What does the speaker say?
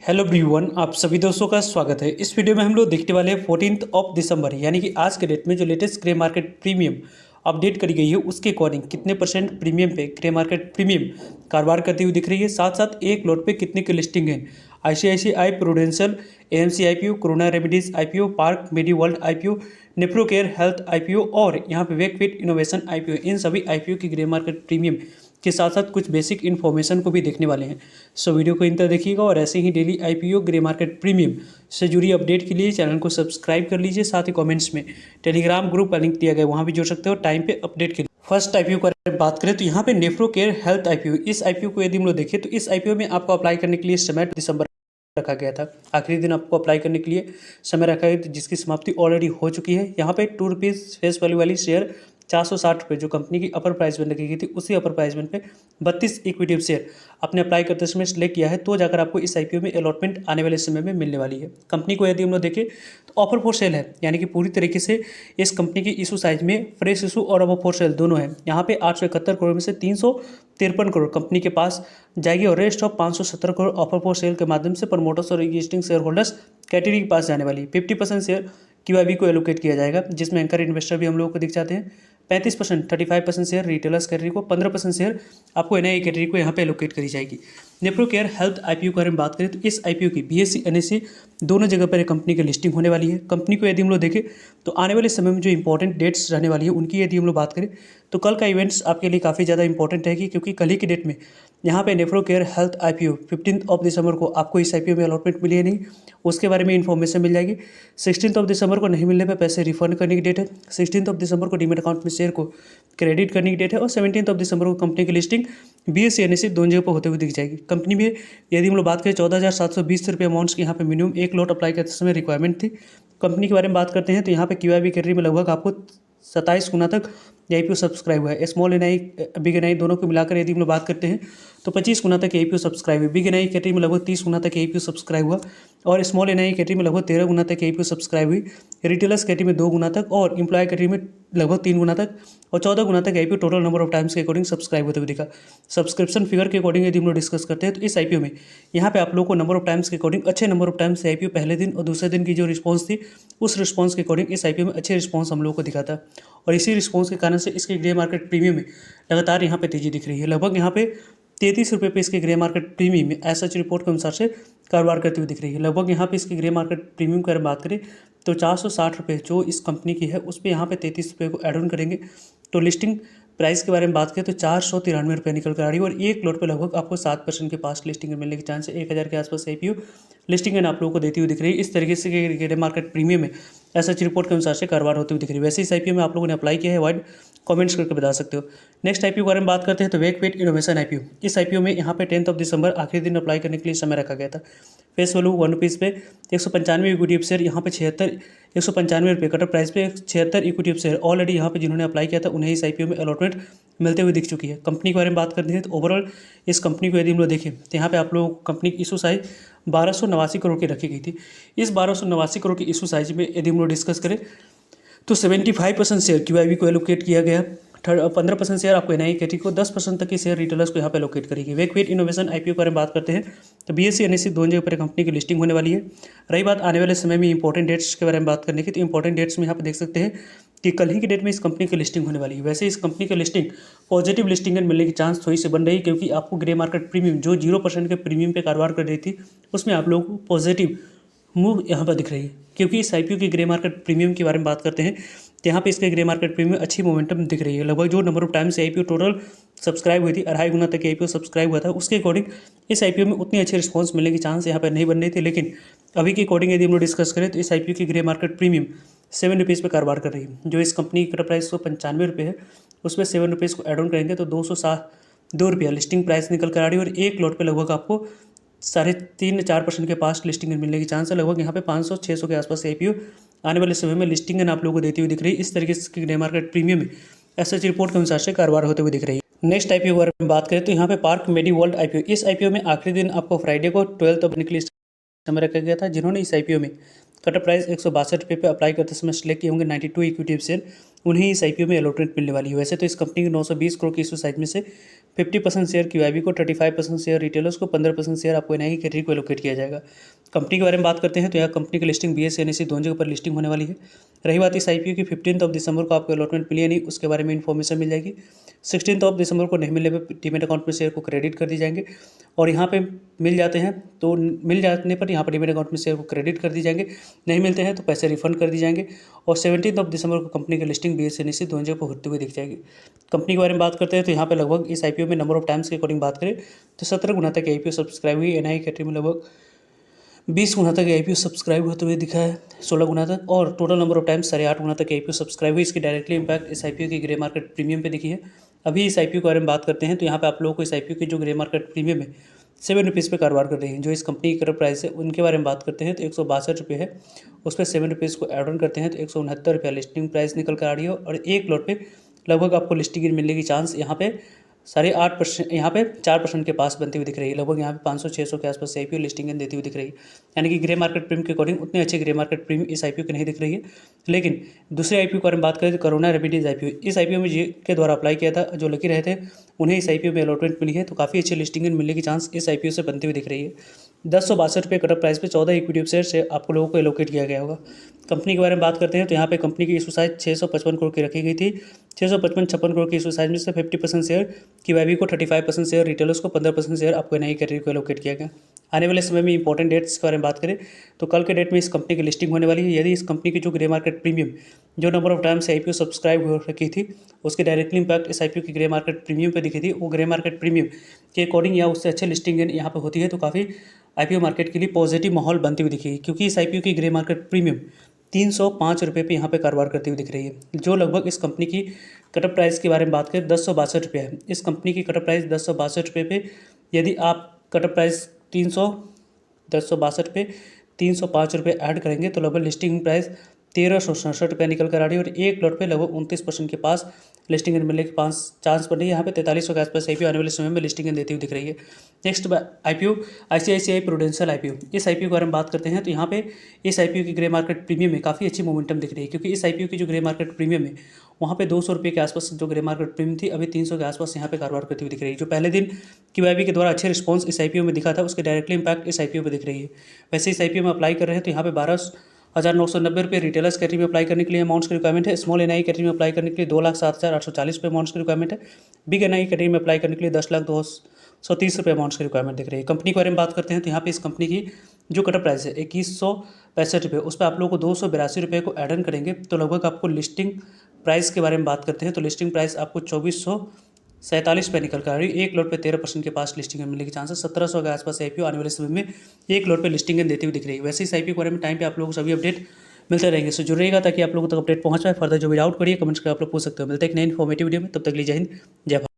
Hello everyone, आप सभी दोस्तों का स्वागत है। इस वीडियो में हम लोग देखने वाले हैं 14 ऑफ दिसंबर यानी कि आज के डेट में जो latest grey market premium update करी गई है उसके अकॉर्डिंग कितने परसेंट प्रीमियम पे ग्रे मार्केट प्रीमियम कारोबार करती हुई दिख रही है, साथ साथ एक लॉट पे कितने की लिस्टिंग है। ICICI Prudential, AMC IPO, Corona Remedies IPO, Park Medi World IPO, Nephro Care Health IPO और यहाँ पे वेकफिट इनोवेशन आईपीओ, इन सभी आईपीओ की ग्रे मार्केट प्रीमियम के साथ साथ कुछ बेसिक इन्फॉर्मेशन को भी देखने वाले हैं। सो वीडियो को इन तरह देखिएगा और ऐसे ही daily IPO grey market premium से जुड़ी अपडेट के लिए चैनल को सब्सक्राइब कर लीजिए। साथ ही कमेंट्स में टेलीग्राम ग्रुप का लिंक दिया गया, वहाँ भी जुड़ सकते हो टाइम पे अपडेट के लिए। फर्स्ट आईपीओ की बात करें तो यहाँ पे नेफ्रो केयर हेल्थ आईपीओ, इस आईपीओ को यदि हम लोग देखें तो इस आईपीओ में आपको अप्लाई करने के लिए समय दिसंबर रखा गया था। आखिरी दिन आपको अप्लाई करने के लिए समय रखा गया जिसकी समाप्ति ऑलरेडी हो चुकी है। यहाँ पे ₹2 फेस वैल्यू वाली शेयर ₹460 जो कंपनी की अपर प्राइस में रखी गई थी, उसी अपर प्राइस में पे 32 इक्विटी शेयर आपने अप्लाई करते समय सिलेक्ट किया है, तो जाकर आपको इस आईपीओ में अलॉटमेंट आने वाले समय में मिलने वाली है। कंपनी को यदि हम लोग देखें तो ऑफर फॉर सेल है, यानी कि पूरी तरीके से इस कंपनी की इशू साइज में फ्रेश इशू और ऑफर फॉर सेल दोनों है। यहाँ पे 871 करोड़ में से 353 करोड़ कंपनी के पास जाएगी और rest of 570 crore offer for sale के माध्यम से प्रमोटर्स और एग्जिस्टिंग शेयर होल्डर्स कैटेगरी के पास जाने वाली। 50% शेयर क्यूआईबी को एलोकेट किया जाएगा, जिसमें एंकर इन्वेस्टर भी हम लोगों को दिख जाते हैं। 35% 35% शेयर रिटेलर्स कैटेगरी को, 15% शेयर आपको एनआई कैटेगरी को यहाँ पे एलोकेट करी जाएगी। नेप्रो केयर हेल्थ आईपीओ के बारे में बात करें तो इस आईपीओ की बीएससी एनएससी दोनों जगह पर कंपनी की लिस्टिंग होने वाली है। कंपनी को यदि हम लोग देखें तो आने वाले समय में जो इंपॉर्टेंट डेट्स रहने वाली है उनकी यदि हम लोग बात करें तो कल का इवेंट्स आपके लिए काफ़ी ज़्यादा इंपॉर्टेंट रहेगी, क्योंकि कल ही की डेट में यहाँ पे nephro care Health IPO 15 of December को आपको इस आईपीओ में अलॉटमेंट मिली है नहीं, उसके बारे में इन्फॉर्मेशन मिल जाएगी। 16 ऑफ दिसंबर को नहीं मिलने पर पैसे रिफंड करने की डेट है। 16 ऑफ दिसंबर को डीमेट अकाउंट में शेयर को क्रेडिट करने की डेट है और 17 ऑफ दिसंबर को कंपनी की लिस्टिंग बीएससी एनएससी दोनों जगह पर होते हुए दिख जाएगी। कंपनी में यदि हम लोग बात करें 14,720 रुपये अमाउंट्स की यहाँ पे मिनिमम एक लॉट अप्लाई करते समय रिक्वायरमेंट थी। कंपनी के बारे में बात करते हैं तो यहाँ पे क्यूआईबी कैटेगरी में लगभग आपको 27 गुना तक आईपीओ सब्सक्राइब हुआ है। स्मॉल एनआई बिग एनआई दोनों को मिलाकर यदि हम लोग बात करते हैं तो 25 गुना तक आईपीओ सब्सक्राइब हुई। बिग एनआई कैटेगरी में लगभग 30 गुना तक आईपीओ सब्सक्राइब हुआ और स्मॉल एनआई कैटेगरी में लगभग 13 गुना तक आईपीओ सब्सक्राइब हुई। रिटेलर्स कैटेगरी में 2 गुना तक और एम्प्लॉय कैटेगरी में लगभग 3 गुना तक और 14 गुना तक IPO total number of times के अकॉर्डिंग सब्सक्राइब होते हुए दिखा। सब्सक्रिप्शन फिगर के अकॉर्डिंग यदि हम लोग डिस्कस करते हैं तो इस आईपीओ में यहाँ पे आप लोग को नंबर ऑफ टाइम्स के अकॉर्डिंग अच्छे नंबर ऑफ टाइम्स से आईपीओ पहले दिन और दूसरे दिन की जो रिस्पॉन्स थी उस रिस्पॉन्स के अकॉर्डिंग इस आईपीओ में अच्छे रिस्पॉन्स हम लोग को दिखा था और इसी रिस्पॉन्स के कारण से इसके ग्रे मार्केट प्रीमियम में लगातार यहाँ पे तेजी दिख रही है। लगभग यहाँ पे 33 रुपये पे इसके ग्रे मार्केट प्रीमियम में एज सच रिपोर्ट के अनुसार से कारोबार करती हुई दिख रही है। लगभग यहाँ पे इसके ग्रे मार्केट प्रीमियम की अगर बात करें तो 460 रुपये जो इस कंपनी की है उस पर यहाँ पे 33 रुपये को एड ऑन करेंगे तो लिस्टिंग प्राइस के बारे में बात करें तो 493 रुपये निकल कर आ रही है और एक लॉट पे लगभग आपको 7% के पास लिस्टिंग मिलने के चांस है। 1000 के आसपास आईपीओ लिस्टिंग आप लोगों को देती हुई दिख रही है। इस तरीके से ग्रे मार्केट प्रीमियम में ऐसा रिपोर्ट के अनुसार से कारोबार होती हुई दिख रही है। वैसे इस आईपीओ में आप लोगों ने अप्लाई किया है, वाइड कमेंट्स करके बता सकते हो। नेक्स्ट आईपीओ के बारे में बात करते हैं तो वेकफिट इनोवेशन आईपीओ, इस आईपीओ में यहाँ पे 10 दिसंबर आखिरी दिन अप्लाई करने के लिए समय रखा गया था। फेस वैल्यू ₹1 पे 195 इक्विटी शेयर, यहाँ पे 195 रुपये कटर प्राइस पे 76 इक्विटी शेयर ऑलरेडी यहाँ पे जिन्होंने अप्लाई किया था उन्हें इस आईपीओ में अलॉटमेंट मिलते हुए दिख चुकी है। कंपनी के बारे में बात करते हैं तो ओवरऑल इस कंपनी को यदि हम लोग देखें तो यहाँ पे आप लोग कंपनी की इशू साइज 1289 करोड़ की रखी गई थी। इस 1289 करोड़ की इशू साइज में यदि हम लोग डिस्कस करें तो 75% शेयर क्यूआईबी को एलोकेट किया गया, 15% शेयर आपको एनआई कैटेगरी को, 10% तक की शेयर रिटेलर्स को यहाँ पे एलोकेट करेगी। वेकफिट इनोवेशन आईपीओ के बारे में बात करते हैं तो बीएससी एनएससी दोनों जगह पर कंपनी की लिस्टिंग होने वाली है। रही बात आने वाले समय में इंपॉर्टेंट डेट्स के बारे में बात करने की तो इंपॉर्टेंट डेट्स में यहाँ पे देख सकते हैं कि कल ही की डेट में इस कंपनी की लिस्टिंग होने वाली है। वैसे इस कंपनी की लिस्टिंग पॉजिटिव लिस्टिंग मिलने की चांस थोड़ी सी बन रही है, क्योंकि आपको ग्रे मार्केट प्रीमियम जो 0% के प्रीमियम पे कारोबार कर रही थी उसमें आप लोगों को पॉजिटिव मूव यहाँ पर दिख रही है। क्योंकि इस आईपीओ की ग्रे मार्केट प्रीमियम के बारे में बात करते हैं तो यहाँ पे इसके ग्रे मार्केट प्रीमियम अच्छी मोमेंटम दिख रही है। लगभग जो नंबर ऑफ टाइम से आईपीओ टोटल सब्सक्राइब हुई थी 2.5 गुना तक आईपीओ सब्सक्राइब हुआ था, उसके अकॉर्डिंग इस आईपीओ में उतनी अच्छी रिस्पॉन्स मिलने की चांस यहाँ पर नहीं बन रही थी। लेकिन अभी के अकॉर्डिंग यदि हम लोग डिस्कस करें तो इस आईपीओ की ग्रे मार्केट प्रीमियम ₹7 पे कारोबार कर रही है। जो इस कंपनी की कटर प्राइस ₹95 है उसमें ₹7 को एड ऑन करेंगे तो ₹202 लिस्टिंग प्राइस निकल कर आ रही है और एक लॉट पे लगभग आपको 3.5-4% के पास लिस्टिंग मिलने की चांस है। लगभग यहाँ पे 500-600 के आसपास आईपीओ आने वाले समय में लिस्टिंग आप लोगों को देती हुई दिख रही है। इस तरीके से ग्रे मार्केट प्रीमियम में एसएच रिपोर्ट के अनुसार से कारोबार होते हुए दिख रही है। नेक्स्ट आईपीओ के बारे में बात करें तो यहाँ पे पार्क मेडी वर्ल्ड आईपीओ, इस आईपीओ में आखिरी दिन आपको फ्राइडे को 12 अप्रैल के लिए समय रखा गया था। जिन्होंने इस आईपीओ में कटर प्राइस ₹162 पे अप्लाई करते समय सिलेक्ट किए होंगे 92 इक्विटी शेयर, उन्हें इस आईपीओ में अलॉटमेंट मिलने वाली है। वैसे तो इस कंपनी की 920 करोड़ की इशू साइज में से 50% शेयर QIB को, 35% शेयर रिटेलर्स को, 15% शेयर आपको NII कैटेगरी को एलोकेट किया जाएगा। कंपनी के बारे में बात करते हैं तो यहाँ कंपनी की लिस्टिंग BSE NSE दोनों जगह पर लिस्टिंग होने वाली है। रही बात इस IPO की 15 दिसंबर को आपको अलॉटमेंट मिली या नहीं, उसके बारे में इन्फॉर्मेशन मिल जाएगी। 16 दिसंबर को नहीं मिलने पर डीमेट अकाउंट में शेयर को क्रेडिट कर दी जाएंगे, और यहाँ पे मिल जाते हैं तो मिल जाने पर यहाँ पर डीमेट अकाउंट में शेयर को क्रेडिट कर दी जाएंगे, नहीं मिलते हैं तो पैसे रिफंड कर दी जाएंगे। और 17 दिसंबर को कंपनी की लिस्टिंग BSE NSE दोनों जगह पर होते हुए दिख जाएगी। कंपनी के बारे में बात करते हैं तो यहाँ पे लगभग इस IPO में नंबर ऑफ टाइम्स के अकॉर्डिंग बात करें तो 17 गुना तक IPO सब्सक्राइब हुई। NII कैटेगरी में लगभग 20 गुना तक IPO सब्सक्राइब होते हुए दिखा है, 16 गुना तक, और टोटल नंबर ऑफ टाइम्स 8.5 गुना तक IPO सब्सक्राइब हुई। इसकी डायरेक्टली इंपैक्ट इस IPO की ग्रे मार्केट प्रीमियम पे दिखी है। अभी इस IPO के बारे में बात करते हैं तो यहाँ पे आप लोगों को इस IPO की जो ग्रे मार्केट प्रीमियम है 7 रुपीज़ पे कारोबार कर रही है। जो इस कंपनी की करंट प्राइस है उनके बारे में बात करते हैं तो 162 रुपये है, उस पर 7 रुपीज़ को एड ऑन करते हैं तो 169 रुपया लिस्टिंग प्राइस निकल कर आ रही है। और एक लॉट पे लगभग आपको लिस्टिंग मिलने की चांस यहाँ पे 8.5%, यहाँ पे 4% के पास बनती हुई दिख रही है। लगभग यहाँ पे 500-600 के आसपास IPO लिस्टिंग देती हुई दिख रही है। यानी कि ग्रे मार्केट प्रीमियम के अकॉर्डिंग उतने अच्छे ग्रे मार्केट प्रीमियम इस IPO की नहीं दिख रही है। लेकिन दूसरे IPO के बारे में बात करें तो करोना रेमिडीज IPO, इस IPO में के द्वारा अप्लाई किया था, जो लकी रहे थे उन्हें इस IPO में अलॉटमेंट मिली है, तो काफ़ी अच्छी लिस्टिंग मिलने की चांस इस IPO से बनती हुई दिख रही है। 1062 रुपये कटअप प्राइस पे 14 इक्विटी शेयर से आपको लोगों को एलोकेट किया गया होगा। कंपनी के बारे में बात करते हैं तो यहाँ पे कंपनी की इशू साइज 655 करोड़ की रखी गई थी। 655 करोड़ की इशू साइज में से 50% शेयर QIB को, 35% शेयर रिटेलर्स को, 15% शेयर आपको NII कैटेगरी को एलोकेट किया गया। आने वाले समय में इंपॉर्टेंट डेट्स के बारे में बात करें तो कल के डेट में इस कंपनी की लिस्टिंग होने वाली है। यदि इस कंपनी की जो ग्रे मार्केट प्रीमियम जो number of times IPO subscribe हो रखी थी उसके डायरेक्टली इंपैक्ट इस IPO की ग्रे मार्केट प्रीमियम पे दिखी थी, वो ग्रे मार्केट प्रीमियम के अकॉर्डिंग या उससे अच्छे लिस्टिंग यहाँ पे होती है तो काफ़ी IPO मार्केट के लिए पॉजिटिव माहौल बनती हुई दिखी, क्योंकि इस IPO की ग्रे मार्केट प्रीमियम 305 रुपये पे यहाँ पे कारोबार करती हुई दिख रही है। जो लगभग इस कंपनी की कटअप प्राइस के बारे में बात करें 1062 रुपये है। इस कंपनी की कटअप प्राइस 1062 रुपये पे यदि आप कटअप प्राइस 1062 पे 305 रुपये ऐड करेंगे तो लगभग लिस्टिंग प्राइस 1367 रुपये निकल कर आ रही है, और एक लॉट पे लगभग 29% के पास लिस्टिंग मिलने के पास चांस बन रही है। यहाँ पे 4300 के आसपास IPO आने वाले समय में लिस्टिंग देती हुई दिख रही है। Next IPO ICICI prudential IPO, इस IPO के बारे में बात करते हैं तो यहाँ पे इस IPO की ग्रे मार्केट प्रीमियम में काफ़ी अच्छी मोमेंटम दिख रही है, क्योंकि इस IPO की जो ग्रे मार्केट प्रीमियम है वहाँ पे 200 रुपये के आसपास जो ग्रे मार्केट प्रीमियम थी, अभी 300 के आसपास यहाँ पे कारोबार करती हुई दिख रही है। जो पहले दिन QIB के द्वारा अच्छे रिस्पॉन्स इस IPO में दिखा था उसके डायरेक्टली इंपैक्ट इस IPO पे दिख रही है। वैसे इस IPO में अप्लाई कर रहे हैं तो यहाँ पे 12,990 रुपये रिटेलर्स कैटेगरी में अप्लाई करने के लिए अमाउंट्स की रिक्वायरमेंट है। स्मॉल NII कैटेगरी में अप्लाई करने के लिए 2,07,840 रुपये अमाउंट्स की रिक्वायरमेंट है। बिग NII कैटेगरी में अप्लाई करने के लिए 10,02,130 रुपये अमाउंट्स की रिक्वायरमेंट दिख रही है। कंपनी के बारे में बात करते हैं तो यहाँ पे इस कंपनी की जो कटअप प्राइस है 2165 रुपये, उस पर आप लोगों को 282 रुपये को एड ऑन करेंगे तो लगभग आपको लिस्टिंग प्राइस के बारे में बात करते हैं तो लिस्टिंग प्राइस आपको 2447 पे निकल कर आ रही है। एक लॉट पे 13% के पास लिस्टिंग मिलने की चांसेस, 1700 के आसपास IPO आने वाले समय में एक लॉट पे लिस्टिंग देती हुई दिख रही है। वैसे इस IPO के बारे में टाइम पे आप लोगों को सभी अपडेट मिलते रहेंगे, सो जुड़ेगा ताकि आप लोगों तक अपडेट पहुंच पाए। फर्दर जो भी डाउट करिए कमेंट्स कर आप लोग पूछ सकते हो। मिलते हैं एक नई इन्फॉर्मेटिव वीडियो में, तब तक के लिए जय हिंद जय भारत।